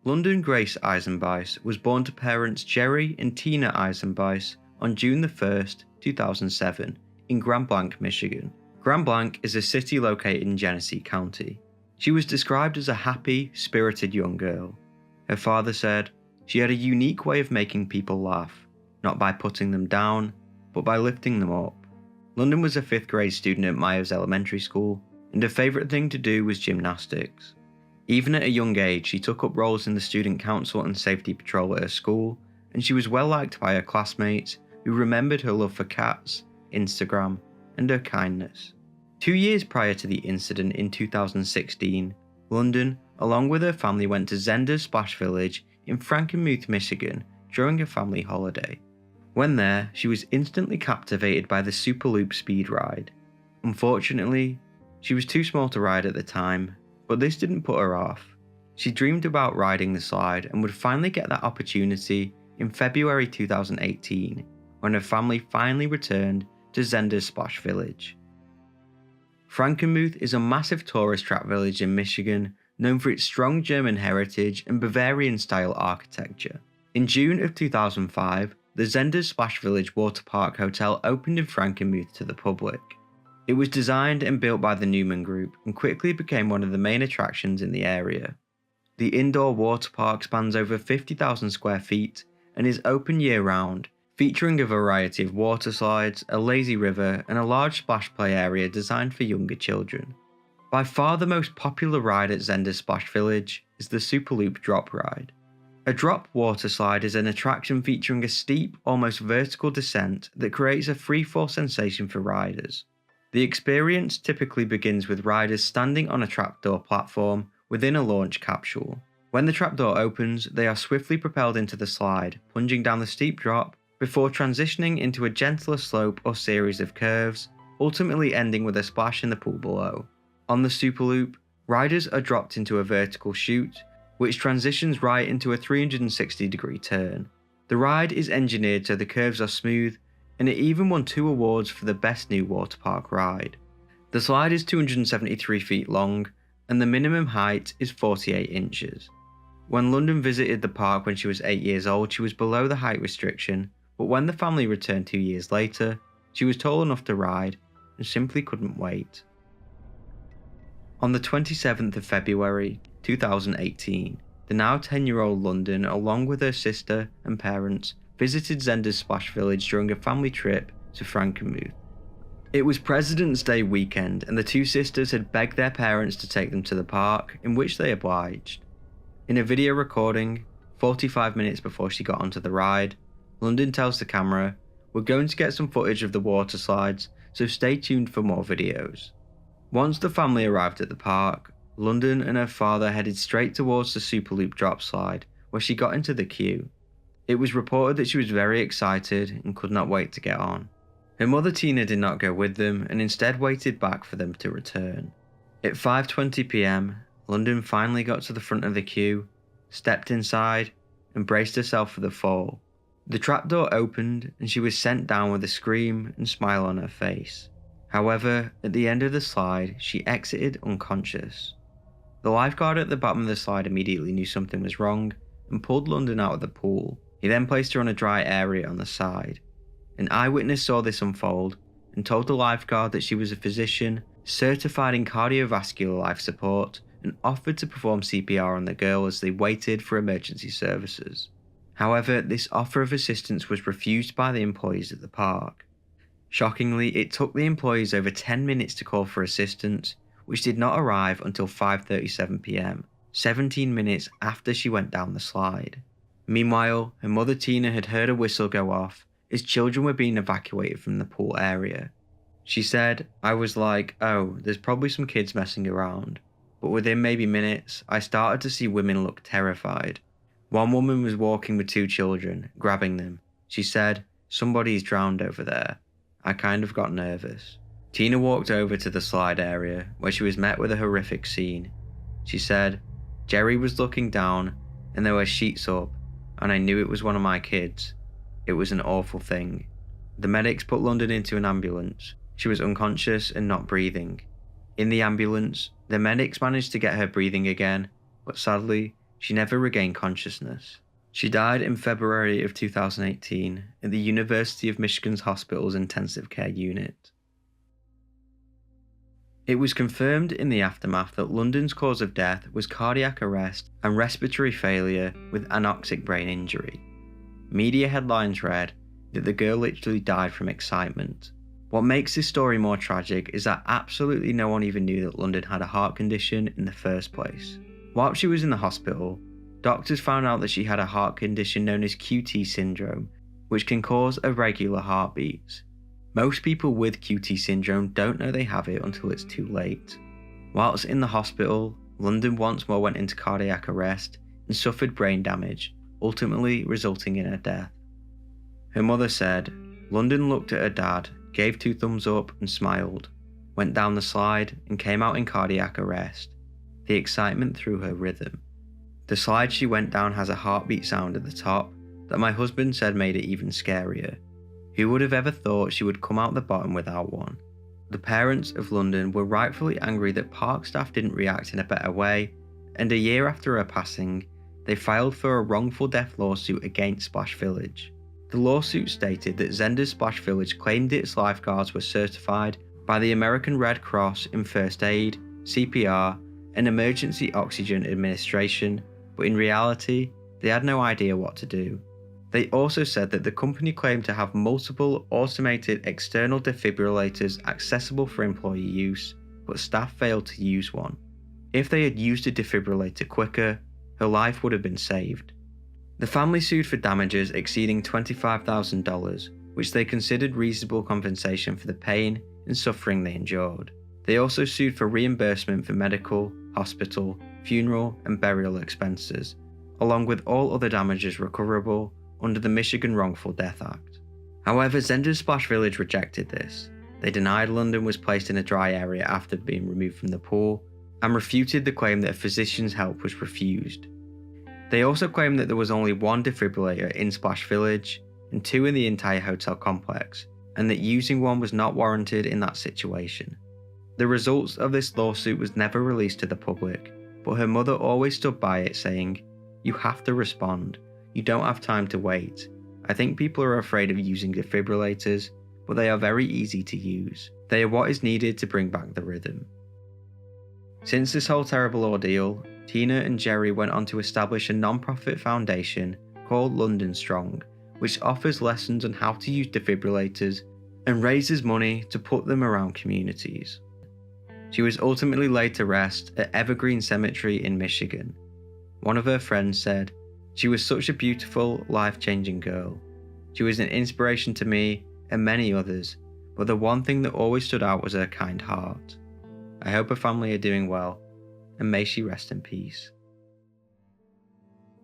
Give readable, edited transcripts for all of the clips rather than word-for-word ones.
London Grace Eisenbeis was born to parents Jerry and Tina Eisenbeis on June 1st, 2007, in Grand Blanc, Michigan. Grand Blanc is a city located in Genesee County. She was described as a happy, spirited young girl. Her father said she had a unique way of making people laugh, not by putting them down, but by lifting them up. London was a 5th grade student at Myers Elementary School, and her favourite thing to do was gymnastics. Even at a young age, she took up roles in the student council and safety patrol at her school, and she was well liked by her classmates who remembered her love for cats, Instagram, and her kindness. 2 years prior to the incident in 2016, London, along with her family, went to Zhenders Splash village in Frankenmuth, Michigan during a family holiday. When there, she was instantly captivated by the Superloop speed ride. Unfortunately, she was too small to ride at the time, but this didn't put her off. She dreamed about riding the slide and would finally get that opportunity in February 2018, when her family finally returned to Zhenders Splash village. Frankenmuth is a massive tourist trap village in Michigan, known for its strong German heritage and Bavarian-style architecture. In June of 2005, the Zhenders Splash Village Waterpark Hotel opened in Frankenmuth to the public. It was designed and built by the Newman Group and quickly became one of the main attractions in the area. The indoor water park spans over 50,000 square feet and is open year-round, featuring a variety of water slides, a lazy river, and a large splash play area designed for younger children. By far the most popular ride at Zhenders Splash Village is the Superloop drop ride. A drop water slide is an attraction featuring a steep, almost vertical descent that creates a free-fall sensation for riders. The experience typically begins with riders standing on a trapdoor platform within a launch capsule. When the trapdoor opens, they are swiftly propelled into the slide, plunging down the steep drop, before transitioning into a gentler slope or series of curves, ultimately ending with a splash in the pool below. On the Superloop, riders are dropped into a vertical chute, which transitions right into a 360-degree turn. The ride is engineered so the curves are smooth, and it even won 2 awards for the best new water park ride. The slide is 273 feet long, and the minimum height is 48 inches. When London visited the park when she was 8 years old, she was below the height restriction, but when the family returned 2 years later, she was tall enough to ride and simply couldn't wait. On the 27th of February 2018, the now 10-year-old London, along with her sister and parents, visited Zhenders Splash Village during a family trip to Frankenmuth. It was President's Day weekend, and the 2 sisters had begged their parents to take them to the park, in which they obliged. In a video recording, 45 minutes before she got onto the ride, London tells the camera, "We're going to get some footage of the water slides, so stay tuned for more videos." Once the family arrived at the park, London and her father headed straight towards the Superloop drop slide, where she got into the queue. It was reported that she was very excited and could not wait to get on. Her mother Tina did not go with them and instead waited back for them to return. At 5:20 p.m, London finally got to the front of the queue, stepped inside, and braced herself for the fall. The trapdoor opened and she was sent down with a scream and smile on her face. However, at the end of the slide, she exited unconscious. The lifeguard at the bottom of the slide immediately knew something was wrong and pulled London out of the pool. He then placed her on a dry area on the side. An eyewitness saw this unfold and told the lifeguard that she was a physician certified in cardiovascular life support and offered to perform CPR on the girl as they waited for emergency services. However, this offer of assistance was refused by the employees at the park. Shockingly, it took the employees over 10 minutes to call for assistance, which did not arrive until 5:37 p.m, 17 minutes after she went down the slide. Meanwhile, her mother Tina had heard a whistle go off as children were being evacuated from the pool area. She said, "I was like, oh, there's probably some kids messing around. But within maybe minutes, I started to see women look terrified. One woman was walking with 2 children, grabbing them. She said, 'Somebody's drowned over there.' I kind of got nervous." Tina walked over to the slide area, where she was met with a horrific scene. She said, "Jerry was looking down, and there were sheets up, and I knew it was one of my kids. It was an awful thing." The medics put London into an ambulance. She was unconscious and not breathing. In the ambulance, the medics managed to get her breathing again, but sadly, She never regained consciousness. She died in February of 2018 at the University of Michigan's Hospital's intensive care unit. It was confirmed in the aftermath that London's cause of death was cardiac arrest and respiratory failure with anoxic brain injury. Media headlines read that the girl literally died from excitement. What makes this story more tragic is that absolutely no one even knew that London had a heart condition in the first place. While she was in the hospital, doctors found out that she had a heart condition known as QT syndrome, which can cause irregular heartbeats. Most people with QT syndrome don't know they have it until it's too late. Whilst in the hospital, London once more went into cardiac arrest and suffered brain damage, ultimately resulting in her death. Her mother said, London looked at her dad, gave 2 thumbs up and smiled, went down the slide and came out in cardiac arrest. The excitement threw her rhythm. The slide she went down has a heartbeat sound at the top that my husband said made it even scarier. Who would have ever thought she would come out the bottom without one? The parents of London were rightfully angry that park staff didn't react in a better way, and a year after her passing, they filed for a wrongful death lawsuit against Splash Village. The lawsuit stated that Zhenders Splash Village claimed its lifeguards were certified by the American Red Cross in first aid, CPR, and emergency oxygen administration, but in reality, they had no idea what to do. They also said that the company claimed to have multiple automated external defibrillators accessible for employee use, but staff failed to use one. If they had used a defibrillator quicker, her life would have been saved. The family sued for damages exceeding $25,000, which they considered reasonable compensation for the pain and suffering they endured. They also sued for reimbursement for medical, hospital, funeral, and burial expenses, along with all other damages recoverable under the Michigan Wrongful Death Act. However, Zhenders Splash Village rejected this. They denied London was placed in a dry area after being removed from the pool, and refuted the claim that a physician's help was refused. They also claimed that there was only 1 defibrillator in Splash Village and 2 in the entire hotel complex, and that using one was not warranted in that situation. The results of this lawsuit was never released to the public, but her mother always stood by it, saying, "You have to respond. You don't have time to wait. I think people are afraid of using defibrillators, but they are very easy to use. They are what is needed to bring back the rhythm." Since this whole terrible ordeal, Tina and Jerry went on to establish a non-profit foundation called London Strong, which offers lessons on how to use defibrillators and raises money to put them around communities. She was ultimately laid to rest at Evergreen Cemetery in Michigan. One of her friends said, "She was such a beautiful, life-changing girl. She was an inspiration to me and many others, but the one thing that always stood out was her kind heart. I hope her family are doing well, and may she rest in peace."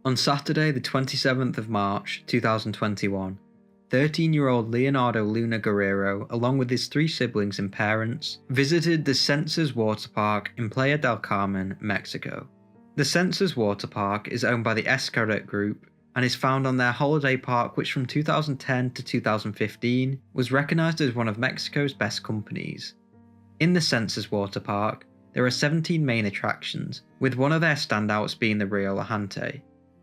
On Saturday the 27th of March 2021, 13-year-old Leonardo Luna Guerrero, along with his 3 siblings and parents, visited the Xenses Waterpark in Playa del Carmen, Mexico. The Xenses Waterpark is owned by the Xcaret Group and is found on their holiday park, which from 2010 to 2015 was recognized as one of Mexico's best companies. In the Xenses Waterpark, there are 17 main attractions, with one of their standouts being the Rio Lajante.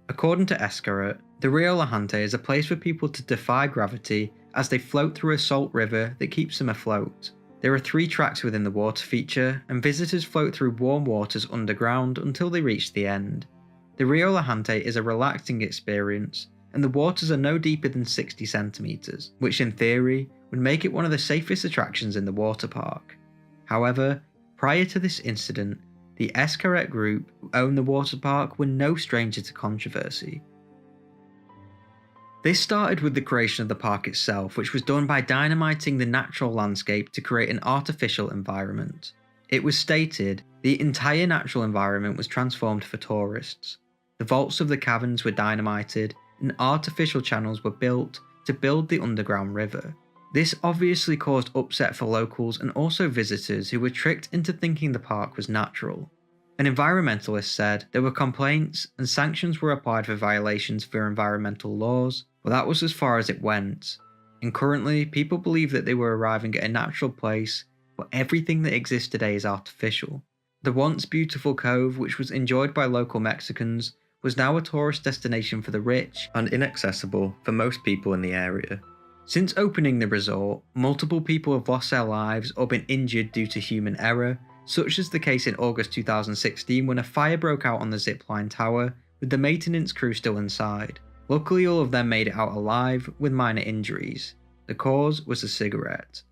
According to Xcaret, the Rio Lajante is a place for people to defy gravity as they float through a salt river that keeps them afloat. There are 3 tracks within the water feature, and visitors float through warm waters underground until they reach the end. The Rio Lajante is a relaxing experience, and the waters are no deeper than 60 centimeters, which in theory would make it one of the safest attractions in the water park. However, prior to this incident, the Xcaret Group, who own the water park, were no stranger to controversy. This started with the creation of the park itself, which was done by dynamiting the natural landscape to create an artificial environment. It was stated the entire natural environment was transformed for tourists. The vaults of the caverns were dynamited, and artificial channels were built to build the underground river. This obviously caused upset for locals and also visitors who were tricked into thinking the park was natural. An environmentalist said there were complaints and sanctions were applied for violations of environmental laws, but that was as far as it went. And currently, people believe that they were arriving at a natural place, but everything that exists today is artificial. The once beautiful cove, which was enjoyed by local Mexicans, was now a tourist destination for the rich and inaccessible for most people in the area. Since opening the resort, multiple people have lost their lives or been injured due to human error, such as the case in August 2016 when a fire broke out on the zipline tower with the maintenance crew still inside. Luckily, all of them made it out alive with minor injuries. The cause was a cigarette.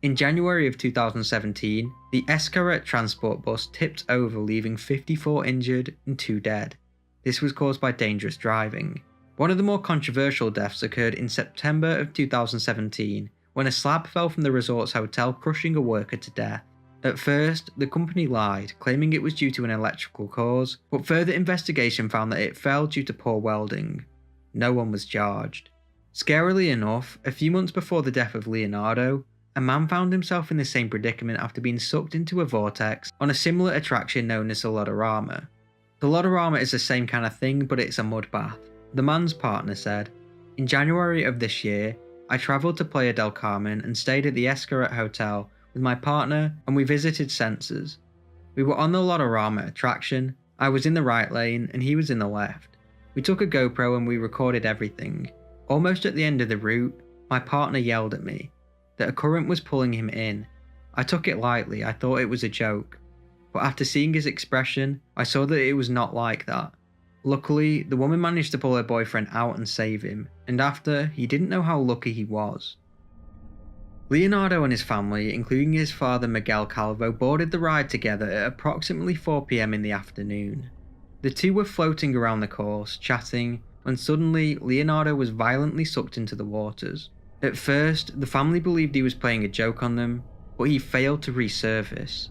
In January of 2017, the Xenses transport bus tipped over, leaving 54 injured and 2 dead. This was caused by dangerous driving. One of the more controversial deaths occurred in September of 2017 when a slab fell from the resort's hotel, crushing a worker to death. At first, the company lied, claiming it was due to an electrical cause, but further investigation found that it fell due to poor welding. No one was charged. Scarily enough, a few months before the death of Leonardo, a man found himself in the same predicament after being sucked into a vortex on a similar attraction known as the Lodorama. The Lodorama is the same kind of thing, but it's a mud bath. The man's partner said, "In January of this year, I travelled to Playa del Carmen and stayed at the Xenses Hotel with my partner, and we visited Xenses. We were on the Lodorama attraction. I was in the right lane and he was in the left. We took a GoPro and we recorded everything. Almost at the end of the route, my partner yelled at me that a current was pulling him in. I took it lightly, I thought it was a joke. But after seeing his expression, I saw that it was not like that. Luckily, the woman managed to pull her boyfriend out and save him, and after, he didn't know how lucky he was." Leonardo and his family, including his father Miguel Calvo, boarded the ride together at approximately 4 PM in the afternoon. The two were floating around the course, chatting, when suddenly Leonardo was violently sucked into the waters. At first, the family believed he was playing a joke on them, but he failed to resurface.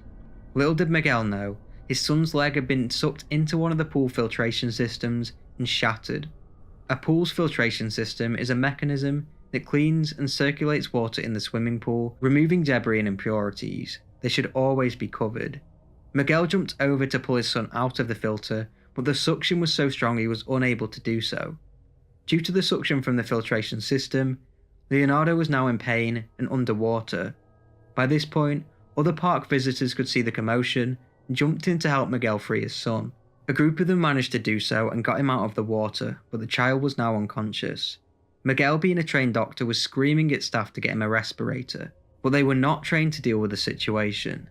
Little did Miguel know, his son's leg had been sucked into one of the pool filtration systems and shattered. A pool's filtration system is a mechanism that cleans and circulates water in the swimming pool, removing debris and impurities. They should always be covered. Miguel jumped over to pull his son out of the filter, but the suction was so strong he was unable to do so. Due to the suction from the filtration system, Leonardo was now in pain and underwater. By this point, other park visitors could see the commotion and jumped in to help Miguel free his son. A group of them managed to do so and got him out of the water, but the child was now unconscious. Miguel, being a trained doctor, was screaming at staff to get him a respirator, but they were not trained to deal with the situation.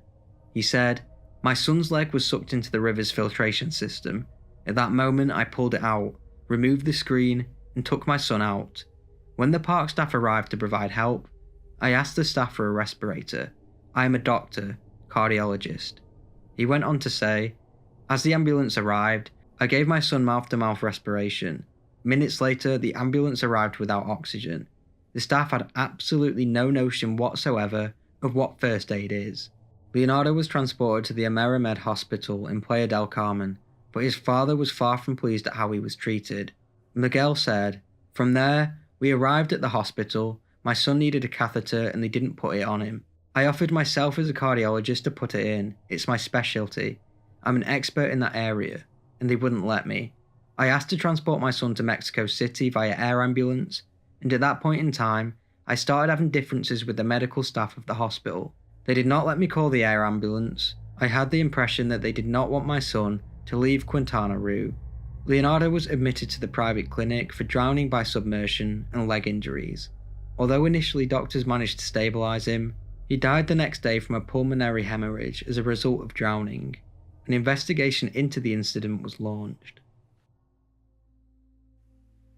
He said, "My son's leg was sucked into the river's filtration system. At that moment I pulled it out, removed the screen, and took my son out. When the park staff arrived to provide help, I asked the staff for a respirator. I am a doctor, cardiologist." He went on to say, "As the ambulance arrived, I gave my son mouth-to-mouth respiration. Minutes later, the ambulance arrived without oxygen. The staff had absolutely no notion whatsoever of what first aid is." Leonardo was transported to the Amerimed Hospital in Playa del Carmen, but his father was far from pleased at how he was treated. Miguel said, "From there, we arrived at the hospital. My son needed a catheter and they didn't put it on him. I offered myself as a cardiologist to put it in. It's my specialty. I'm an expert in that area, and they wouldn't let me. I asked to transport my son to Mexico City via air ambulance, and at that point in time, I started having differences with the medical staff of the hospital. They did not let me call the air ambulance. I had the impression that they did not want my son to leave Quintana Roo." Leonardo was admitted to the private clinic for drowning by submersion and leg injuries. Although initially doctors managed to stabilize him, he died the next day from a pulmonary hemorrhage as a result of drowning. An investigation into the incident was launched.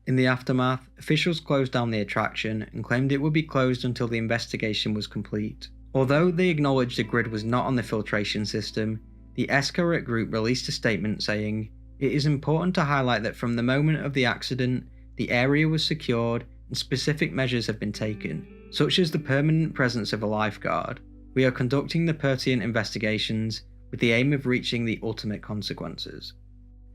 In the aftermath, officials closed down the attraction and claimed it would be closed until the investigation was complete. Although they acknowledged the grid was not on the filtration system, the Xenses group released a statement saying, "It is important to highlight that from the moment of the accident, the area was secured and specific measures have been taken, such as the permanent presence of a lifeguard. We are conducting the pertinent investigations with the aim of reaching the ultimate consequences."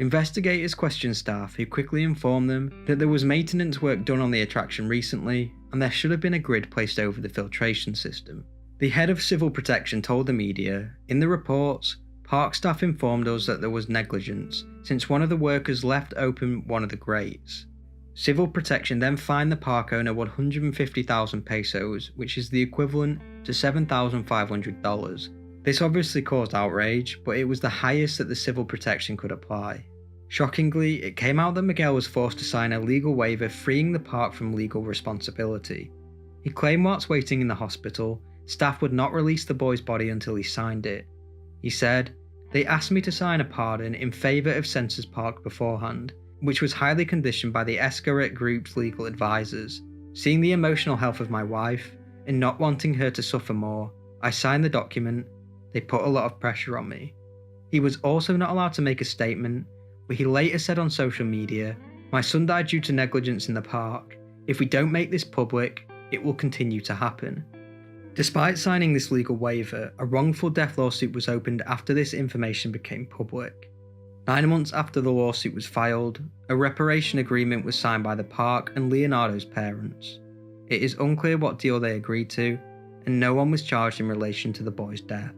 Investigators questioned staff, who quickly informed them that there was maintenance work done on the attraction recently and there should have been a grid placed over the filtration system. The head of civil protection told the media, "In the reports, park staff informed us that there was negligence since one of the workers left open one of the grates." Civil protection then fined the park owner 150,000 pesos, which is the equivalent to $7,500. This obviously caused outrage, but it was the highest that the civil protection could apply. Shockingly, it came out that Miguel was forced to sign a legal waiver freeing the park from legal responsibility. He claimed whilst waiting in the hospital, staff would not release the boy's body until he signed it. He said, "They asked me to sign a pardon in favour of Xenses Park beforehand, which was highly conditioned by the Escaret Group's legal advisors. Seeing the emotional health of my wife, and not wanting her to suffer more, I signed the document. They put a lot of pressure on me." He was also not allowed to make a statement, but he later said on social media, "My son died due to negligence in the park. If we don't make this public, it will continue to happen." Despite signing this legal waiver, a wrongful death lawsuit was opened after this information became public. 9 months after the lawsuit was filed, a reparation agreement was signed by the park and Leonardo's parents. It is unclear what deal they agreed to, and no one was charged in relation to the boy's death.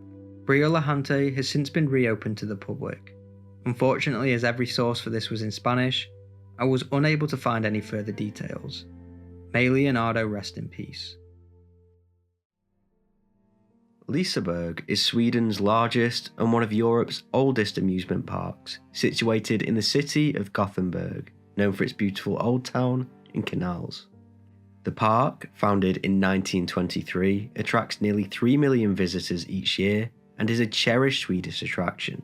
Rio Lajante has since been reopened to the public. Unfortunately, as every source for this was in Spanish, I was unable to find any further details. May Leonardo rest in peace. Liseberg is Sweden's largest and one of Europe's oldest amusement parks, situated in the city of Gothenburg, known for its beautiful old town and canals. The park, founded in 1923, attracts nearly 3 million visitors each year and is a cherished Swedish attraction.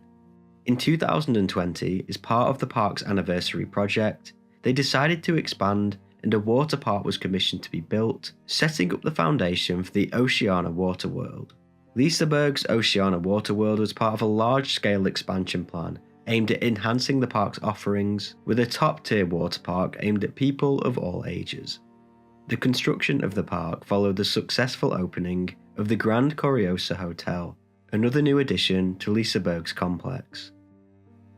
In 2020, as part of the park's anniversary project, they decided to expand and a water park was commissioned to be built, setting up the foundation for the Oceana Water World. Liseberg's Oceana Water World was part of a large-scale expansion plan aimed at enhancing the park's offerings, with a top-tier water park aimed at people of all ages. The construction of the park followed the successful opening of the Grand Coriosa Hotel, another new addition to Liseberg's complex.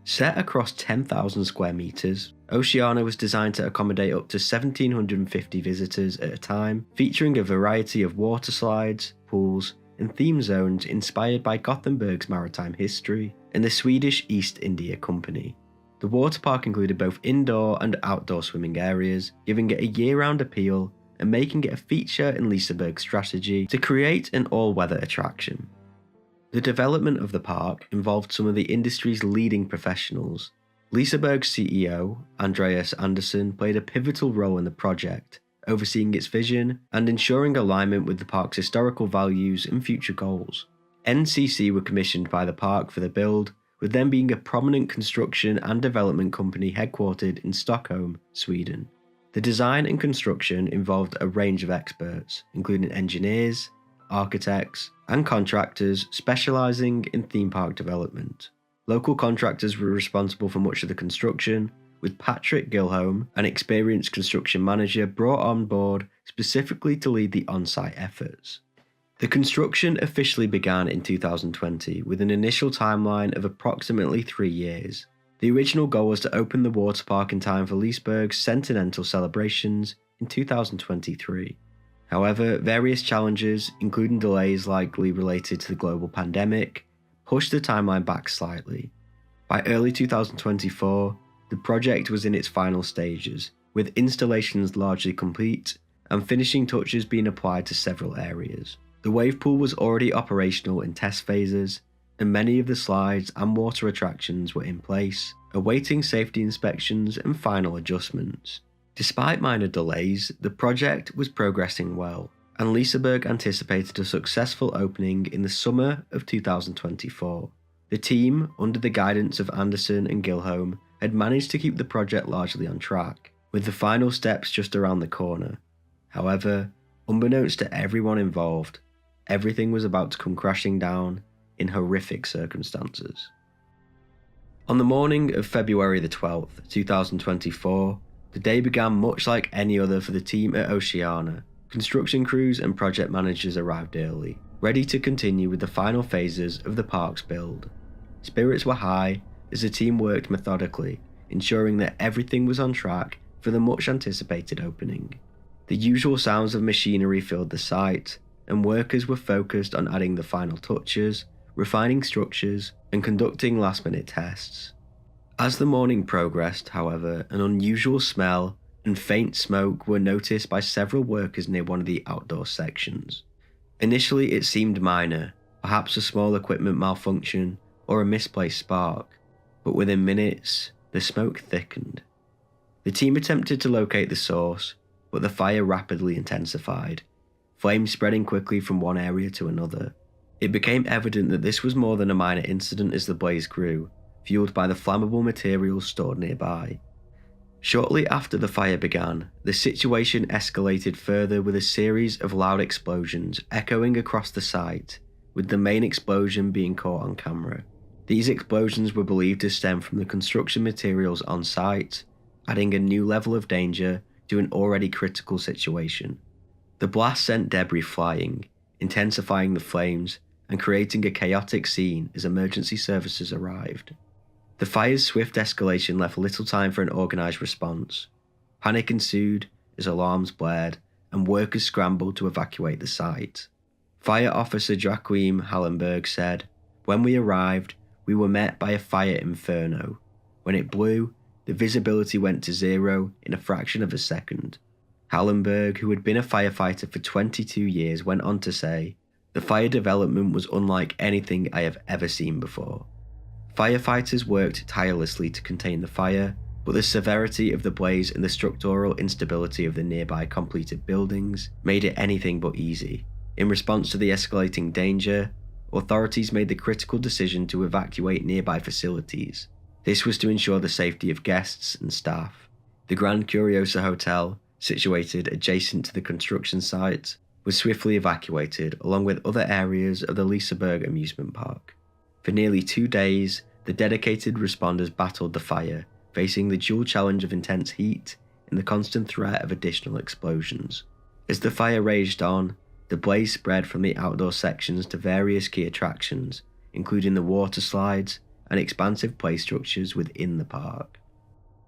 Set across 10,000 square metres, Oceana was designed to accommodate up to 1,750 visitors at a time, featuring a variety of water slides, pools, and theme zones inspired by Gothenburg's maritime history and the Swedish East India Company. The water park included both indoor and outdoor swimming areas, giving it a year-round appeal and making it a feature in Liseberg's strategy to create an all-weather attraction. The development of the park involved some of the industry's leading professionals. Liseberg's CEO, Andreas Andersson, played a pivotal role in the project, overseeing its vision and ensuring alignment with the park's historical values and future goals. NCC were commissioned by the park for the build, with them being a prominent construction and development company headquartered in Stockholm, Sweden. The design and construction involved a range of experts, including engineers, architects, and contractors specialising in theme park development. Local contractors were responsible for much of the construction, with Patrick Gilholm, an experienced construction manager, brought on board specifically to lead the on-site efforts. The construction officially began in 2020 with an initial timeline of approximately 3 years. The original goal was to open the water park in time for Liseberg's centennial celebrations in 2023. However, various challenges, including delays likely related to the global pandemic, pushed the timeline back slightly. By early 2024, the project was in its final stages, with installations largely complete and finishing touches being applied to several areas. The wave pool was already operational in test phases, and many of the slides and water attractions were in place, awaiting safety inspections and final adjustments. Despite minor delays, the project was progressing well, and Liseberg anticipated a successful opening in the summer of 2024. The team, under the guidance of Andersson and Gilholm, had managed to keep the project largely on track, with the final steps just around the corner. However, unbeknownst to everyone involved, everything was about to come crashing down in horrific circumstances. On the morning of February the 12th, 2024, the day began much like any other for the team at Oceana. Construction crews and project managers arrived early, ready to continue with the final phases of the park's build. Spirits were high as the team worked methodically, ensuring that everything was on track for the much anticipated opening. The usual sounds of machinery filled the site, and workers were focused on adding the final touches, refining structures, and conducting last-minute tests. As the morning progressed, however, an unusual smell and faint smoke were noticed by several workers near one of the outdoor sections. Initially it seemed minor, perhaps a small equipment malfunction or a misplaced spark, but within minutes, the smoke thickened. The team attempted to locate the source, but the fire rapidly intensified, flames spreading quickly from one area to another. It became evident that this was more than a minor incident as the blaze grew, fueled by the flammable materials stored nearby. Shortly after the fire began, the situation escalated further with a series of loud explosions echoing across the site, with the main explosion being caught on camera. These explosions were believed to stem from the construction materials on site, adding a new level of danger to an already critical situation. The blast sent debris flying, intensifying the flames and creating a chaotic scene as emergency services arrived. The fire's swift escalation left little time for an organised response. Panic ensued as alarms blared and workers scrambled to evacuate the site. Fire Officer Joachim Hallenberg said, "When we arrived, we were met by a fire inferno. When it blew, the visibility went to zero in a fraction of a second." Hallenberg, who had been a firefighter for 22 years, went on to say, "The fire development was unlike anything I have ever seen before." Firefighters worked tirelessly to contain the fire, but the severity of the blaze and the structural instability of the nearby completed buildings made it anything but easy. In response to the escalating danger, authorities made the critical decision to evacuate nearby facilities. This was to ensure the safety of guests and staff. The Grand Curiosa Hotel, situated adjacent to the construction site, was swiftly evacuated along with other areas of the Liseberg amusement park. For nearly 2 days, the dedicated responders battled the fire, facing the dual challenge of intense heat and the constant threat of additional explosions. As the fire raged on, the blaze spread from the outdoor sections to various key attractions, including the water slides and expansive play structures within the park.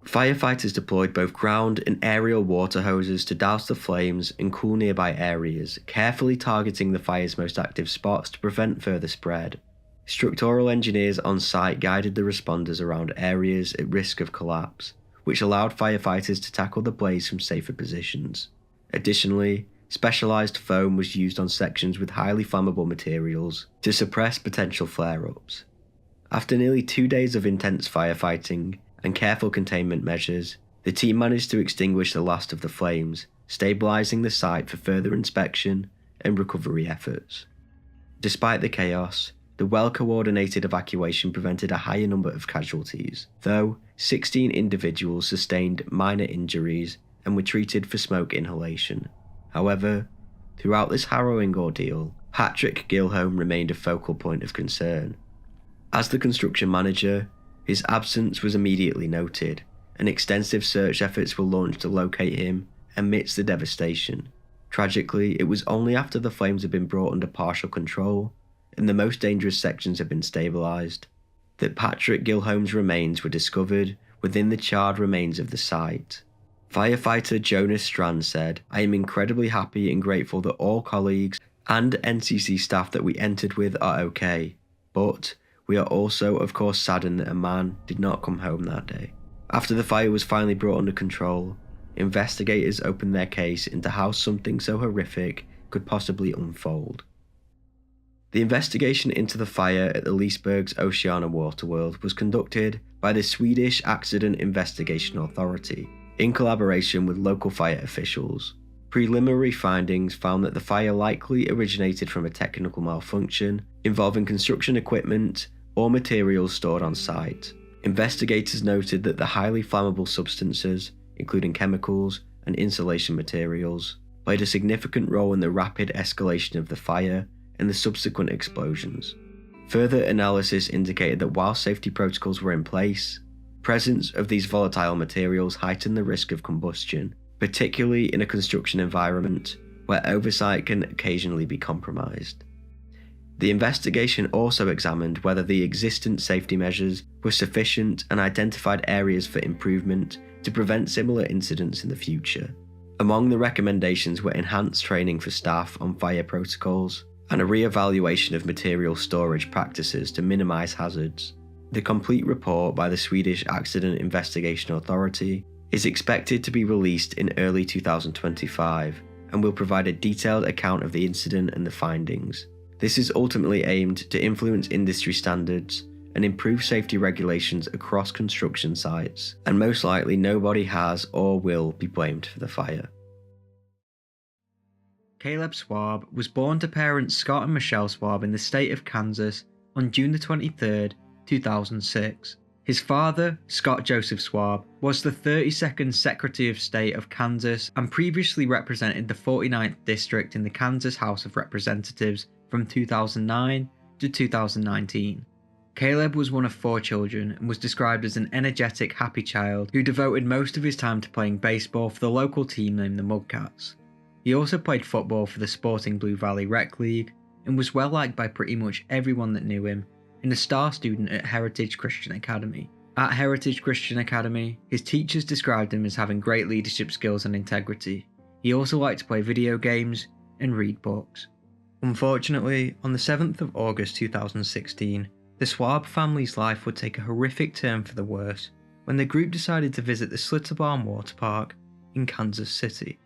Firefighters deployed both ground and aerial water hoses to douse the flames and cool nearby areas, carefully targeting the fire's most active spots to prevent further spread. Structural engineers on site guided the responders around areas at risk of collapse, which allowed firefighters to tackle the blaze from safer positions. Additionally, specialized foam was used on sections with highly flammable materials to suppress potential flare-ups. After nearly 2 days of intense firefighting and careful containment measures, the team managed to extinguish the last of the flames, stabilizing the site for further inspection and recovery efforts. Despite the chaos, the well-coordinated evacuation prevented a higher number of casualties, though 16 individuals sustained minor injuries and were treated for smoke inhalation. However, throughout this harrowing ordeal, Patrick Gilholm remained a focal point of concern. As the construction manager, his absence was immediately noted, and extensive search efforts were launched to locate him amidst the devastation. Tragically, it was only after the flames had been brought under partial control and the most dangerous sections had been stabilised that Patrick Gilholm's remains were discovered within the charred remains of the site. Firefighter Jonas Strand said, "I am incredibly happy and grateful that all colleagues and NCC staff that we entered with are okay, but we are also of course saddened that a man did not come home that day." After the fire was finally brought under control, investigators opened their case into how something so horrific could possibly unfold. The investigation into the fire at the Liseberg's Oceana Waterworld was conducted by the Swedish Accident Investigation Authority, in collaboration with local fire officials. Preliminary findings found that the fire likely originated from a technical malfunction involving construction equipment or materials stored on site. Investigators noted that the highly flammable substances, including chemicals and insulation materials, played a significant role in the rapid escalation of the fire and the subsequent explosions. Further analysis indicated that while safety protocols were in place, presence of these volatile materials heightened the risk of combustion, particularly in a construction environment where oversight can occasionally be compromised. The investigation also examined whether the existent safety measures were sufficient and identified areas for improvement to prevent similar incidents in the future. Among the recommendations were enhanced training for staff on fire protocols and a re-evaluation of material storage practices to minimise hazards. The complete report by the Swedish Accident Investigation Authority is expected to be released in early 2025 and will provide a detailed account of the incident and the findings. This is ultimately aimed to influence industry standards and improve safety regulations across construction sites, and most likely nobody has or will be blamed for the fire. Caleb Swab was born to parents Scott and Michelle Swab in the state of Kansas on June 23, 2006. His father, Scott Joseph Swab, was the 32nd Secretary of State of Kansas and previously represented the 49th District in the Kansas House of Representatives from 2009 to 2019. Caleb was one of 4 children and was described as an energetic, happy child who devoted most of his time to playing baseball for the local team named the Mudcats. He also played football for the Sporting Blue Valley Rec League and was well liked by pretty much everyone that knew him, and a star student at Heritage Christian Academy. At Heritage Christian Academy, his teachers described him as having great leadership skills and integrity. He also liked to play video games and read books. Unfortunately, on the 7th of August 2016, the Swab family's life would take a horrific turn for the worse when the group decided to visit the Schlitterbahn Waterpark in Kansas City.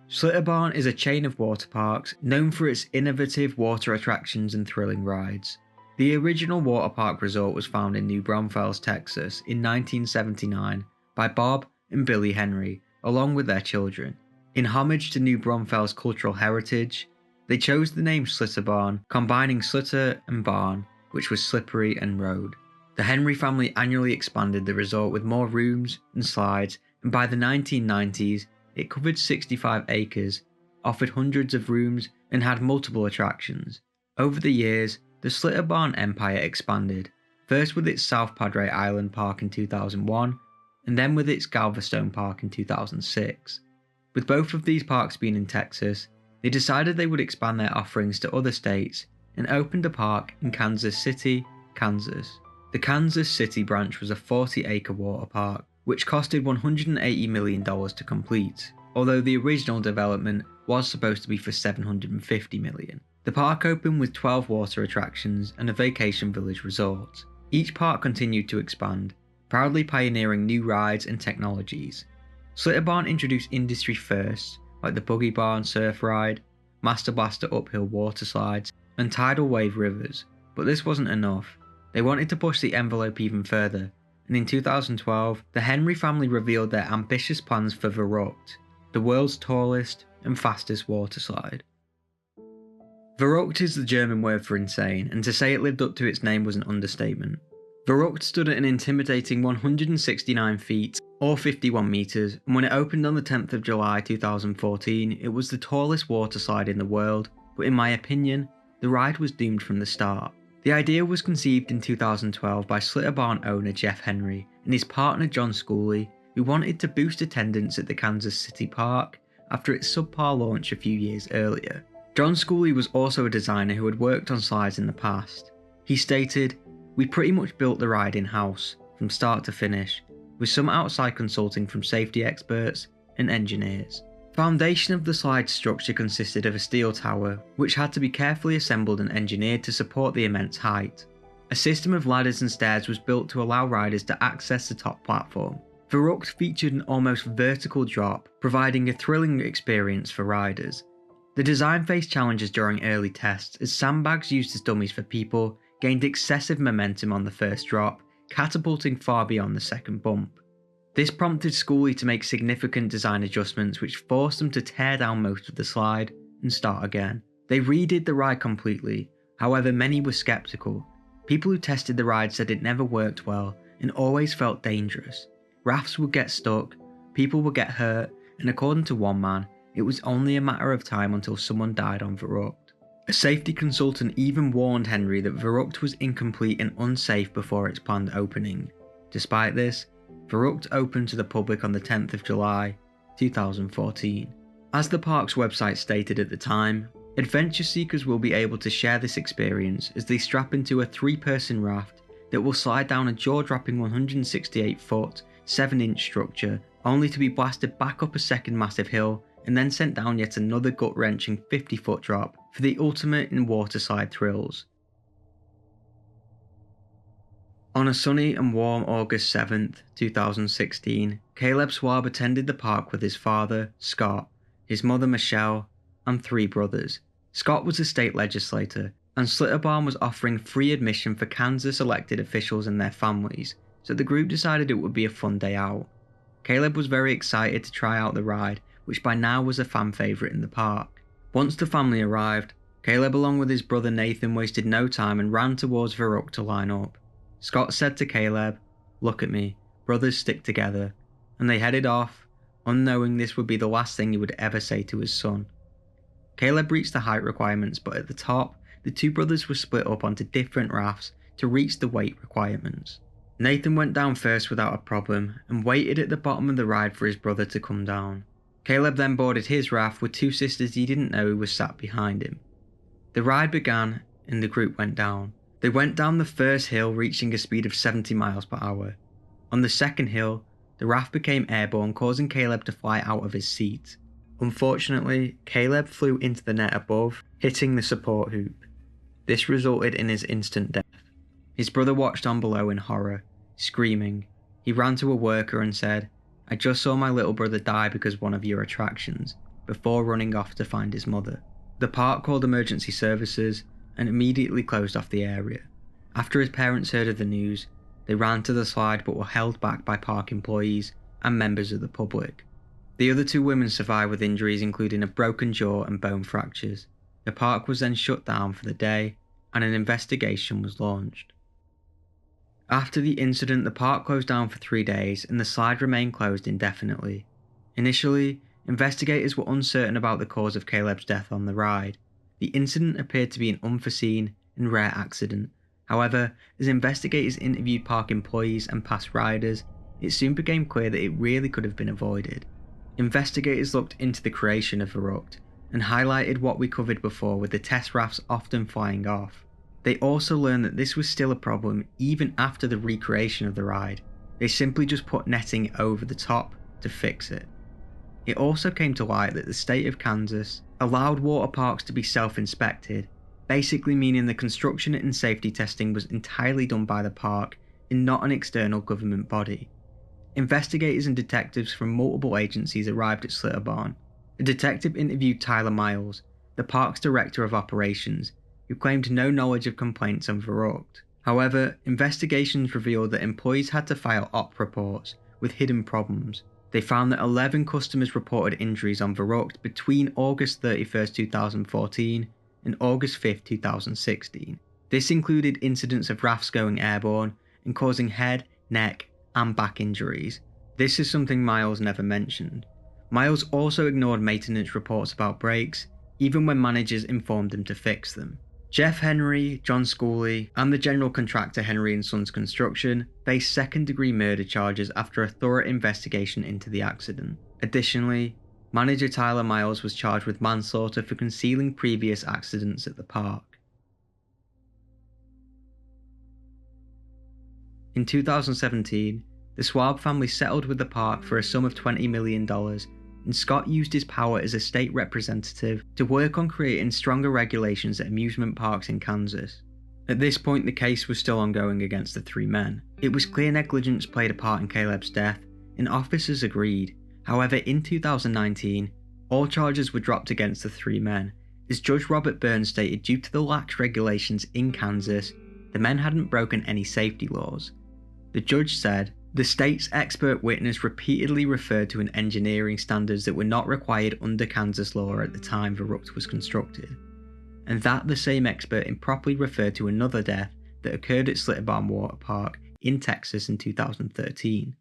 Schlitterbahn is a chain of water parks known for its innovative water attractions and thrilling rides. The original water park resort was found in New Braunfels, Texas in 1979 by Bob and Billy Henry, along with their children. In homage to New Braunfels' cultural heritage, they chose the name Schlitterbahn, combining Schlitter and Bahn, which was slippery and road. The Henry family annually expanded the resort with more rooms and slides, and by the 1990s, it covered 65 acres, offered hundreds of rooms, and had multiple attractions. Over the years, the Schlitterbahn empire expanded, first with its South Padre Island Park in 2001, and then with its Galveston Park in 2006. With both of these parks being in Texas, they decided they would expand their offerings to other states and opened a park in Kansas City, Kansas. The Kansas City branch was a 40-acre water park, which costed $180 million to complete, although the original development was supposed to be for $750 million. The park opened with 12 water attractions and a vacation village resort. Each park continued to expand, proudly pioneering new rides and technologies. Schlitterbahn introduced industry firsts like the Buggy Barn surf ride, Master Blaster uphill water slides, and tidal wave rivers, but this wasn't enough. They wanted to push the envelope even further, and in 2012, the Henry family revealed their ambitious plans for Verrückt, the world's tallest and fastest water slide. Verrückt is the German word for insane, and to say it lived up to its name was an understatement. Verrückt stood at an intimidating 169 feet, or 51 metres, and when it opened on the 10th of July 2014, it was the tallest water slide in the world, but in my opinion, the ride was doomed from the start. The idea was conceived in 2012 by Schlitterbahn owner Jeff Henry and his partner John Schooley, who wanted to boost attendance at the Kansas City Park after its subpar launch a few years earlier. John Schooley was also a designer who had worked on slides in the past. He stated, "We pretty much built the ride in-house, from start to finish, with some outside consulting from safety experts and engineers. The foundation of the slide structure consisted of a steel tower, which had to be carefully assembled and engineered to support the immense height. A system of ladders and stairs was built to allow riders to access the top platform. Verrückt featured an almost vertical drop, providing a thrilling experience for riders. The design faced challenges during early tests, as sandbags used as dummies for people gained excessive momentum on the first drop, catapulting far beyond the second bump. This prompted Schooley to make significant design adjustments which forced them to tear down most of the slide and start again. They redid the ride completely, however many were skeptical. People who tested the ride said it never worked well and always felt dangerous. Rafts would get stuck, people would get hurt, and according to one man, it was only a matter of time until someone died on Verrückt. A safety consultant even warned Henry that Verrückt was incomplete and unsafe before its planned opening. Despite this, Verrückt opened to the public on the 10th of July, 2014. As the park's website stated at the time, adventure seekers will be able to share this experience as they strap into a 3-person raft that will slide down a jaw-dropping 168-foot, 7-inch structure, only to be blasted back up a second massive hill and then sent down yet another gut-wrenching 50-foot drop for the ultimate in waterslide thrills. On a sunny and warm August 7th, 2016, Caleb Swab attended the park with his father, Scott, his mother Michelle, and 3 brothers. Scott was a state legislator, and Slitterbarn was offering free admission for Kansas elected officials and their families, so the group decided it would be a fun day out. Caleb was very excited to try out the ride, which by now was a fan favourite in the park. Once the family arrived, Caleb along with his brother Nathan wasted no time and ran towards Verrückt to line up. Scott said to Caleb, "Look at me, brothers stick together," and they headed off, unknowing this would be the last thing he would ever say to his son. Caleb reached the height requirements, but at the top, the two brothers were split up onto different rafts to reach the weight requirements. Nathan went down first without a problem and waited at the bottom of the ride for his brother to come down. Caleb then boarded his raft with two sisters he didn't know who was sat behind him. The ride began and the group went down. They went down the first hill reaching a speed of 70 miles per hour. On the second hill, the raft became airborne, causing Caleb to fly out of his seat. Unfortunately, Caleb flew into the net above, hitting the support hoop. This resulted in his instant death. His brother watched on below in horror, screaming. He ran to a worker and said, "I just saw my little brother die because of one of your attractions," before running off to find his mother. The park called emergency services and immediately closed off the area. After his parents heard of the news, they ran to the slide but were held back by park employees and members of the public. The other two women survived with injuries including a broken jaw and bone fractures. The park was then shut down for the day and an investigation was launched. After the incident, the park closed down for 3 days and the slide remained closed indefinitely. Initially, investigators were uncertain about the cause of Caleb's death on the ride. The incident appeared to be an unforeseen and rare accident. However, as investigators interviewed park employees and past riders, it soon became clear that it really could have been avoided. Investigators looked into the creation of Verrückt and highlighted what we covered before with the test rafts often flying off. They also learned that this was still a problem even after the recreation of the ride. They simply just put netting over the top to fix it. It also came to light that the state of Kansas allowed water parks to be self-inspected, basically meaning the construction and safety testing was entirely done by the park and not an external government body. Investigators and detectives from multiple agencies arrived at Slitterbarn. A detective interviewed Tyler Miles, the park's director of operations, who claimed no knowledge of complaints on Verrückt. However, investigations revealed that employees had to file op reports with hidden problems. They found that 11 customers reported injuries on Verrückt between August 31st, 2014 and August 5th, 2016. This included incidents of rafts going airborne and causing head, neck, and back injuries. This is something Miles never mentioned. Miles also ignored maintenance reports about brakes, even when managers informed them to fix them. Jeff Henry, John Schooley, and the general contractor Henry & Sons Construction faced second-degree murder charges after a thorough investigation into the accident. Additionally, manager Tyler Miles was charged with manslaughter for concealing previous accidents at the park. In 2017, the Schwab family settled with the park for a sum of $20 million, and Scott used his power as a state representative to work on creating stronger regulations at amusement parks in Kansas. At this point, the case was still ongoing against the three men. It was clear negligence played a part in Caleb's death, and officers agreed. However, in 2019, all charges were dropped against the three men, as Judge Robert Burns stated due to the lax regulations in Kansas, the men hadn't broken any safety laws. The judge said, "The state's expert witness repeatedly referred to an engineering standards that were not required under Kansas law at the time Verrückt was constructed, and that the same expert improperly referred to another death that occurred at Slitterbarn Waterpark in Texas in 2013.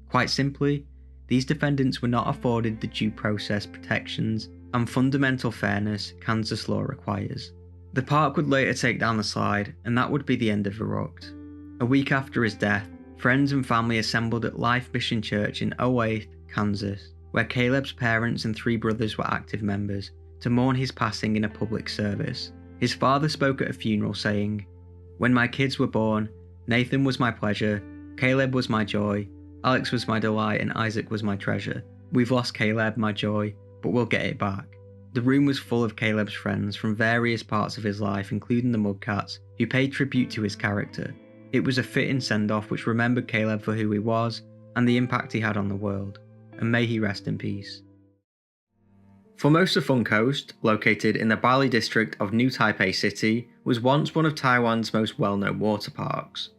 Quite simply, these defendants were not afforded the due process protections and fundamental fairness Kansas law requires." The park would later take down the slide, and that would be the end of Verrückt. A week after his death, friends and family assembled at Life Mission Church in Oath, Kansas, where Caleb's parents and three brothers were active members, to mourn his passing in a public service. His father spoke at a funeral saying, "When my kids were born, Nathan was my pleasure, Caleb was my joy, Alex was my delight, and Isaac was my treasure. We've lost Caleb, my joy, but we'll get it back." The room was full of Caleb's friends from various parts of his life, including the Mudcats, who paid tribute to his character. It was a fitting send-off which remembered Caleb for who he was and the impact he had on the world, and may he rest in peace. Formosa Fun Coast, located in the Bali district of New Taipei City, was once one of Taiwan's most well-known water parks.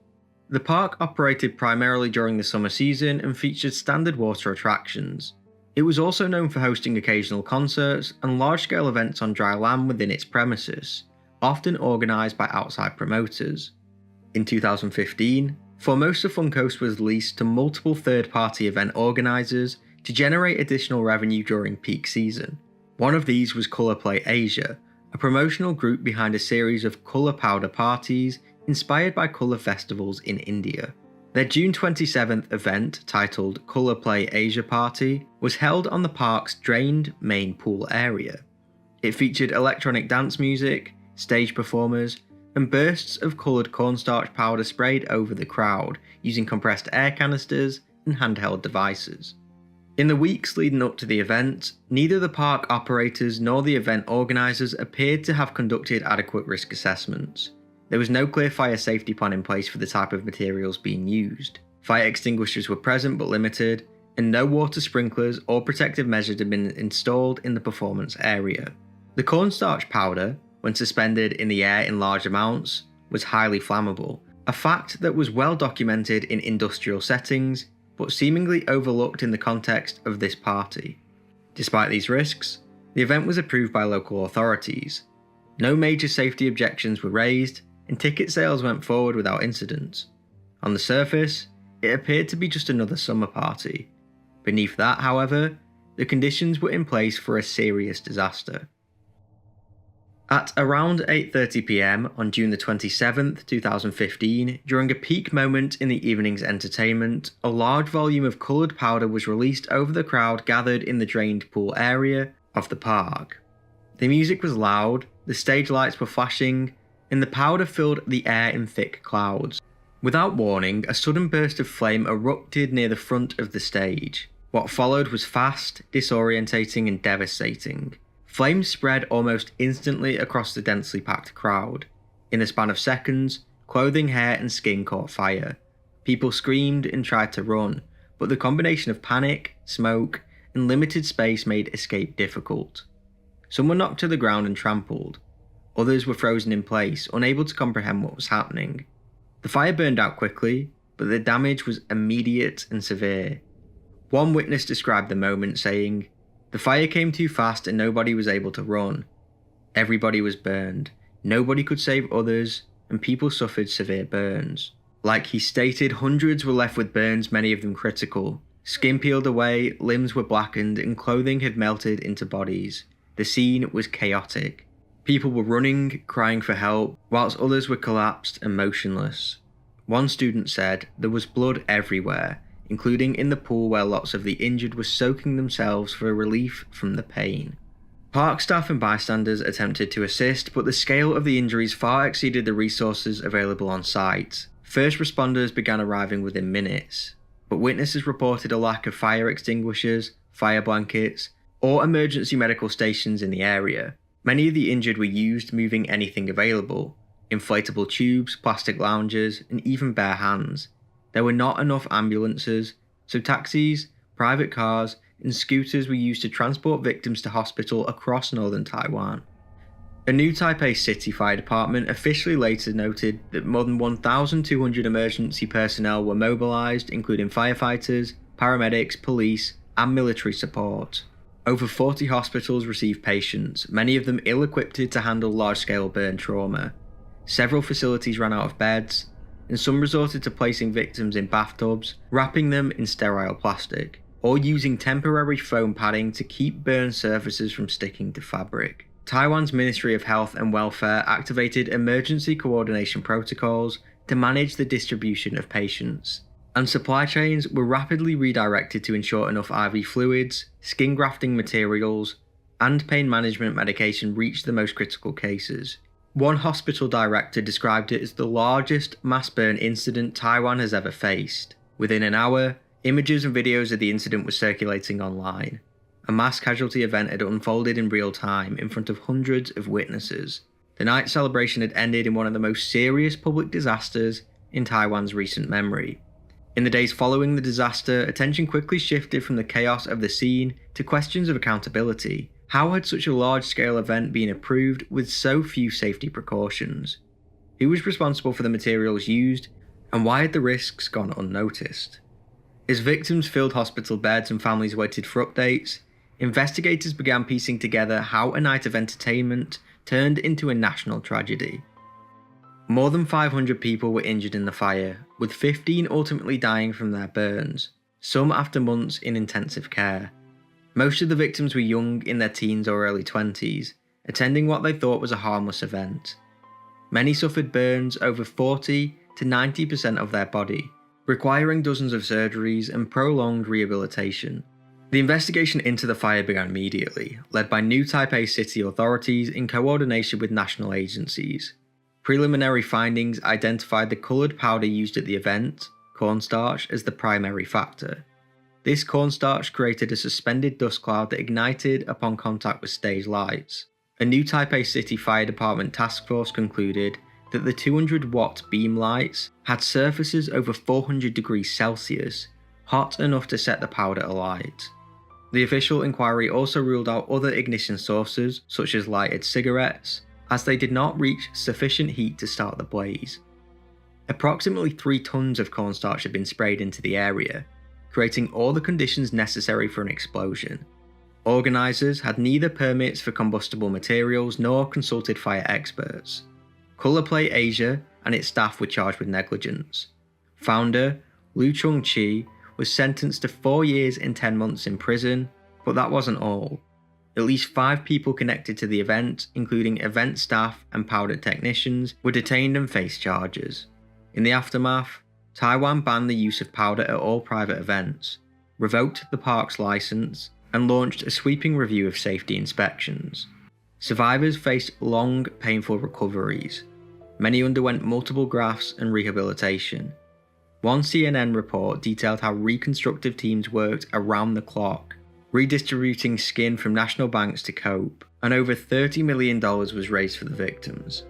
The park operated primarily during the summer season and featured standard water attractions. It was also known for hosting occasional concerts and large-scale events on dry land within its premises, often organised by outside promoters. In 2015, Formosa Fun Coast was leased to multiple third-party event organisers to generate additional revenue during peak season. One of these was Colour Play Asia, a promotional group behind a series of colour powder parties inspired by colour festivals in India. Their June 27th event, titled Colour Play Asia Party, was held on the park's drained main pool area. It featured electronic dance music, stage performers, and bursts of coloured cornstarch powder sprayed over the crowd using compressed air canisters and handheld devices. In the weeks leading up to the event, neither the park operators nor the event organisers appeared to have conducted adequate risk assessments. There was no clear fire safety plan in place for the type of materials being used. Fire extinguishers were present but limited, and no water sprinklers or protective measures had been installed in the performance area. The cornstarch powder, when suspended in the air in large amounts, was highly flammable, a fact that was well documented in industrial settings, but seemingly overlooked in the context of this party. Despite these risks, the event was approved by local authorities. No major safety objections were raised, and ticket sales went forward without incident. On the surface, it appeared to be just another summer party. Beneath that, however, the conditions were in place for a serious disaster. At around 8:30 PM on June 27th, 2015, during a peak moment in the evening's entertainment, a large volume of coloured powder was released over the crowd gathered in the drained pool area of the park. The music was loud, the stage lights were flashing, and the powder filled the air in thick clouds. Without warning, a sudden burst of flame erupted near the front of the stage. What followed was fast, disorientating, and devastating. Flames spread almost instantly across the densely packed crowd. In a span of seconds, clothing, hair, and skin caught fire. People screamed and tried to run, but the combination of panic, smoke, and limited space made escape difficult. Some were knocked to the ground and trampled. Others were frozen in place, unable to comprehend what was happening. The fire burned out quickly, but the damage was immediate and severe. One witness described the moment saying, "The fire came too fast and nobody was able to run. Everybody was burned, nobody could save others, and people suffered severe burns." Like he stated, hundreds were left with burns, many of them critical. Skin peeled away, limbs were blackened, and clothing had melted into bodies. The scene was chaotic. People were running, crying for help, whilst others were collapsed and motionless. One student said there was blood everywhere, including in the pool where lots of the injured were soaking themselves for relief from the pain. Park staff and bystanders attempted to assist, but the scale of the injuries far exceeded the resources available on site. First responders began arriving within minutes, but witnesses reported a lack of fire extinguishers, fire blankets, or emergency medical stations in the area. Many of the injured were used moving anything available: inflatable tubes, plastic loungers, and even bare hands. There were not enough ambulances, so taxis, private cars, and scooters were used to transport victims to hospital across northern Taiwan. A New Taipei City Fire Department officially later noted that more than 1,200 emergency personnel were mobilised, including firefighters, paramedics, police, and military support. Over 40 hospitals received patients, many of them ill-equipped to handle large-scale burn trauma. Several facilities ran out of beds, and some resorted to placing victims in bathtubs, wrapping them in sterile plastic, or using temporary foam padding to keep burn surfaces from sticking to fabric. Taiwan's Ministry of Health and Welfare activated emergency coordination protocols to manage the distribution of patients, and supply chains were rapidly redirected to ensure enough IV fluids, skin grafting materials, and pain management medication reached the most critical cases. One hospital director described it as the largest mass burn incident Taiwan has ever faced. Within an hour, images and videos of the incident were circulating online. A mass casualty event had unfolded in real time in front of hundreds of witnesses. The night celebration had ended in one of the most serious public disasters in Taiwan's recent memory. In the days following the disaster, attention quickly shifted from the chaos of the scene to questions of accountability. How had such a large-scale event been approved with so few safety precautions? Who was responsible for the materials used, and why had the risks gone unnoticed? As victims filled hospital beds and families waited for updates, investigators began piecing together how a night of entertainment turned into a national tragedy. More than 500 people were injured in the fire, with 15 ultimately dying from their burns, some after months in intensive care. Most of the victims were young, in their teens or early 20s, attending what they thought was a harmless event. Many suffered burns over 40 to 90% of their body, requiring dozens of surgeries and prolonged rehabilitation. The investigation into the fire began immediately, led by new Taipei city authorities in coordination with national agencies. Preliminary findings identified the coloured powder used at the event, cornstarch, as the primary factor. This cornstarch created a suspended dust cloud that ignited upon contact with stage lights. A new Taipei City Fire Department task force concluded that the 200-watt beam lights had surfaces over 400 degrees Celsius, hot enough to set the powder alight. The official inquiry also ruled out other ignition sources, such as lighted cigarettes, as they did not reach sufficient heat to start the blaze. Approximately 3 tons of cornstarch had been sprayed into the area, creating all the conditions necessary for an explosion. Organisers had neither permits for combustible materials nor consulted fire experts. Colourplay Asia and its staff were charged with negligence. Founder Lu Chung-chi was sentenced to 4 years and 10 months in prison, but that wasn't all. At least 5 people connected to the event, including event staff and powder technicians, were detained and faced charges. In the aftermath, Taiwan banned the use of powder at all private events, revoked the park's license, and launched a sweeping review of safety inspections. Survivors faced long, painful recoveries. Many underwent multiple grafts and rehabilitation. One CNN report detailed how reconstructive teams worked around the clock, redistributing skin from national banks to cope, and over $30 million was raised for the victims.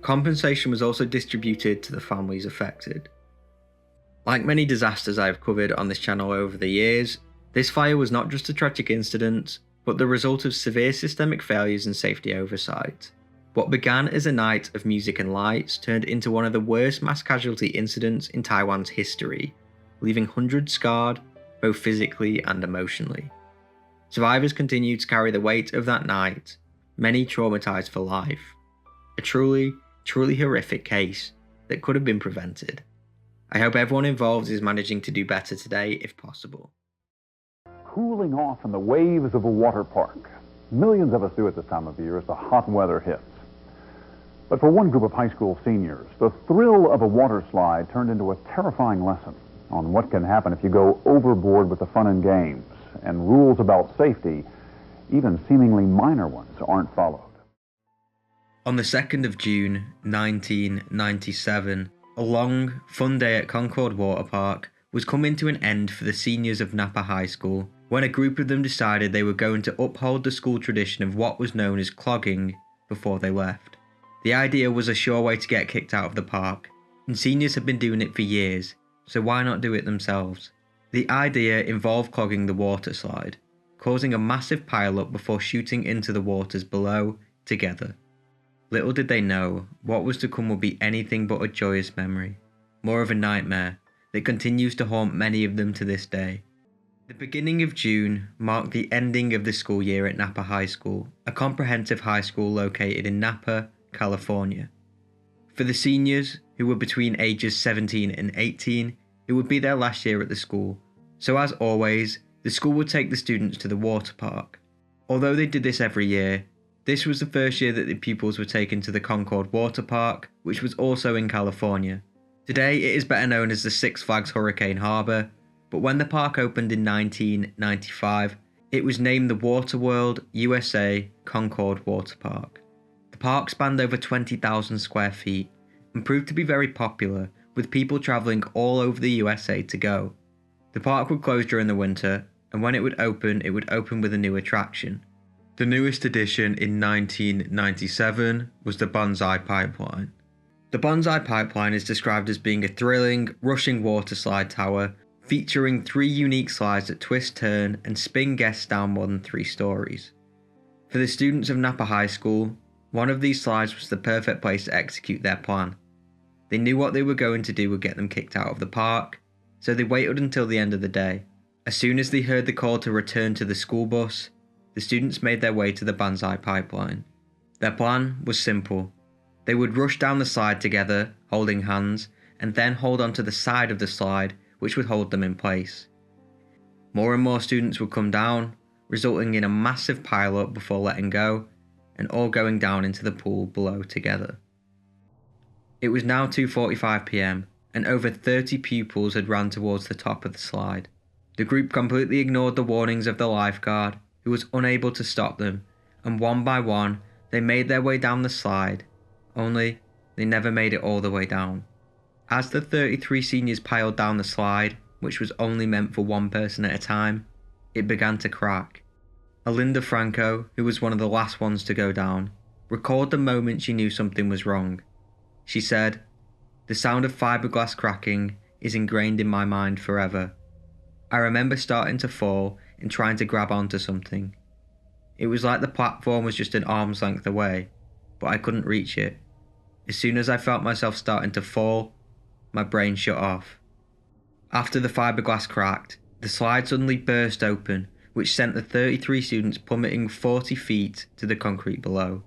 Compensation was also distributed to the families affected. Like many disasters I have covered on this channel over the years, this fire was not just a tragic incident, but the result of severe systemic failures and safety oversight. What began as a night of music and lights turned into one of the worst mass casualty incidents in Taiwan's history, leaving hundreds scarred, both physically and emotionally. Survivors continue to carry the weight of that night, many traumatized for life. A truly horrific case that could have been prevented. I hope everyone involved is managing to do better today if possible. Cooling off in the waves of a water park. Millions of us do it this time of year as the hot weather hits. But for one group of high school seniors, the thrill of a water slide turned into a terrifying lesson on what can happen if you go overboard with the fun and games, and rules about safety, even seemingly minor ones, aren't followed. On the 2nd of June 1997, a long, fun day at Concord Waterpark was coming to an end for the seniors of Napa High School when a group of them decided they were going to uphold the school tradition of what was known as clogging before they left. The idea was a sure way to get kicked out of the park, and seniors had been doing it for years, so why not do it themselves? The idea involved clogging the water slide, causing a massive pile-up before shooting into the waters below together. Little did they know, what was to come would be anything but a joyous memory, more of a nightmare that continues to haunt many of them to this day. The beginning of June marked the ending of the school year at Napa High School, a comprehensive high school located in Napa, California. For the seniors, who were between ages 17 and 18, it would be their last year at the school, so as always, the school would take the students to the water park. Although they did this every year, this was the first year that the pupils were taken to the Concord Waterpark, which was also in California. Today it is better known as the Six Flags Hurricane Harbor, but when the park opened in 1995, it was named the Waterworld USA Concord Waterpark. The park spanned over 20,000 square feet and proved to be very popular, with people travelling all over the USA to go. The park would close during the winter, and when it would open with a new attraction. The newest addition in 1997 was the Bonsai Pipeline. The Bonsai Pipeline is described as being a thrilling, rushing water slide tower featuring 3 unique slides that twist, turn, and spin guests down more than 3 stories. For the students of Napa High School, one of these slides was the perfect place to execute their plan. They knew what they were going to do would get them kicked out of the park, so they waited until the end of the day. As soon as they heard the call to return to the school bus, the students made their way to the Banzai pipeline. Their plan was simple. They would rush down the slide together, holding hands, and then hold onto the side of the slide, which would hold them in place. More and more students would come down, resulting in a massive pile-up before letting go, and all going down into the pool below together. It was now 2:45 p.m, and over 30 pupils had run towards the top of the slide. The group completely ignored the warnings of the lifeguard, who was unable to stop them, and one by one, they made their way down the slide, only they never made it all the way down. As the 33 seniors piled down the slide, which was only meant for one person at a time, it began to crack. Alinda Franco, who was one of the last ones to go down, recalled the moment she knew something was wrong. She said, "The sound of fiberglass cracking is ingrained in my mind forever. I remember starting to fall and trying to grab onto something. It was like the platform was just an arm's length away, but I couldn't reach it. As soon as I felt myself starting to fall, my brain shut off." After the fiberglass cracked, the slide suddenly burst open, which sent the 33 students plummeting 40 feet to the concrete below.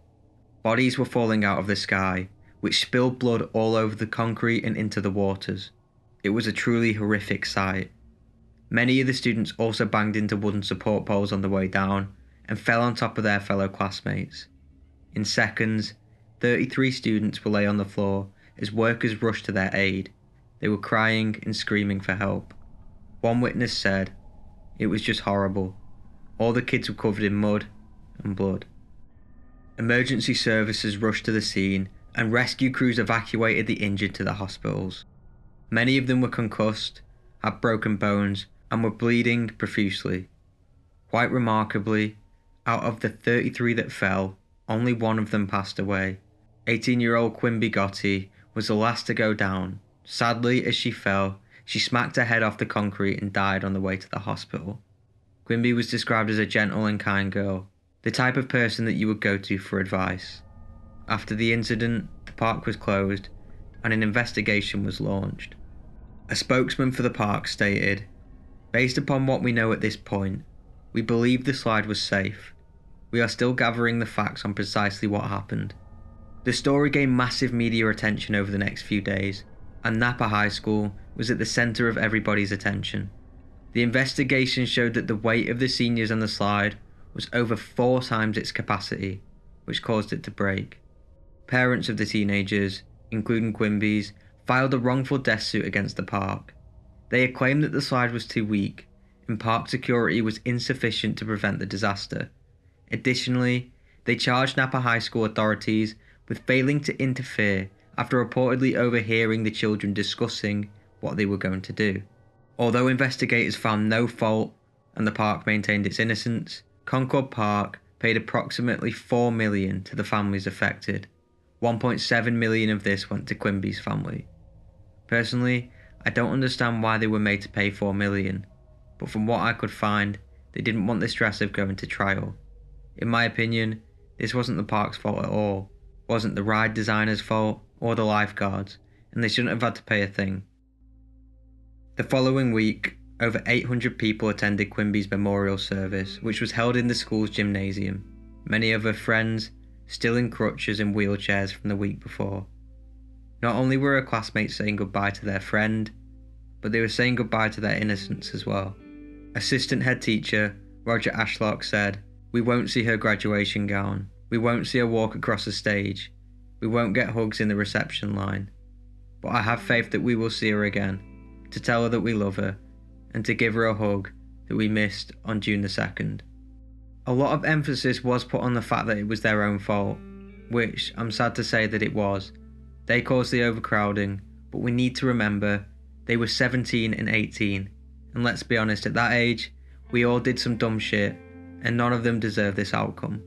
Bodies were falling out of the sky, which spilled blood all over the concrete and into the waters. It was a truly horrific sight. Many of the students also banged into wooden support poles on the way down and fell on top of their fellow classmates. In seconds, 33 students were lay on the floor as workers rushed to their aid. They were crying and screaming for help. One witness said, "It was just horrible. All the kids were covered in mud and blood." Emergency services rushed to the scene and rescue crews evacuated the injured to the hospitals. Many of them were concussed, had broken bones, and were bleeding profusely. Quite remarkably, out of the 33 that fell, only one of them passed away. 18-year-old Quimby Gotti was the last to go down. Sadly, as she fell, she smacked her head off the concrete and died on the way to the hospital. Quimby was described as a gentle and kind girl, the type of person that you would go to for advice. After the incident, the park was closed and an investigation was launched. A spokesman for the park stated, "Based upon what we know at this point, we believe the slide was safe. We are still gathering the facts on precisely what happened." The story gained massive media attention over the next few days, and Napa High School was at the centre of everybody's attention. The investigation showed that the weight of the seniors on the slide was over 4 times its capacity, which caused it to break. Parents of the teenagers, including Quimby's, filed a wrongful death suit against the park. They had claimed that the slide was too weak, and park security was insufficient to prevent the disaster. Additionally, they charged Napa High School authorities with failing to interfere after reportedly overhearing the children discussing what they were going to do. Although investigators found no fault and the park maintained its innocence, Concord Park paid approximately $4 million to the families affected. $1.7 million of this went to Quimby's family. Personally, I don't understand why they were made to pay $4 million, but from what I could find, they didn't want the stress of going to trial. In my opinion, this wasn't the park's fault at all, wasn't the ride designer's fault or the lifeguards, and they shouldn't have had to pay a thing. The following week, over 800 people attended Quimby's memorial service, which was held in the school's gymnasium. Many of her friends, still in crutches and wheelchairs from the week before. Not only were her classmates saying goodbye to their friend, but they were saying goodbye to their innocence as well. Assistant head teacher Roger Ashlock said, "We won't see her graduation gown. We won't see her walk across the stage. We won't get hugs in the reception line. But I have faith that we will see her again, to tell her that we love her, and to give her a hug that we missed on June the 2nd. A lot of emphasis was put on the fact that it was their own fault, which I'm sad to say that it was. They caused the overcrowding, but we need to remember they were 17 and 18, and let's be honest, at that age, we all did some dumb shit, and none of them deserved this outcome.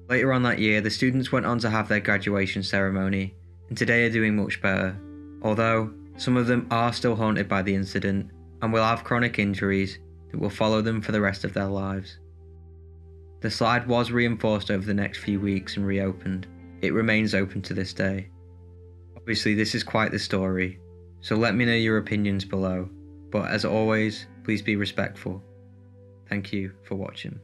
Later on that year, the students went on to have their graduation ceremony, and today are doing much better, although some of them are still haunted by the incident and will have chronic injuries that will follow them for the rest of their lives. The slide was reinforced over the next few weeks and reopened. It remains open to this day. Obviously this is quite the story, so let me know your opinions below, but as always, please be respectful. Thank you for watching.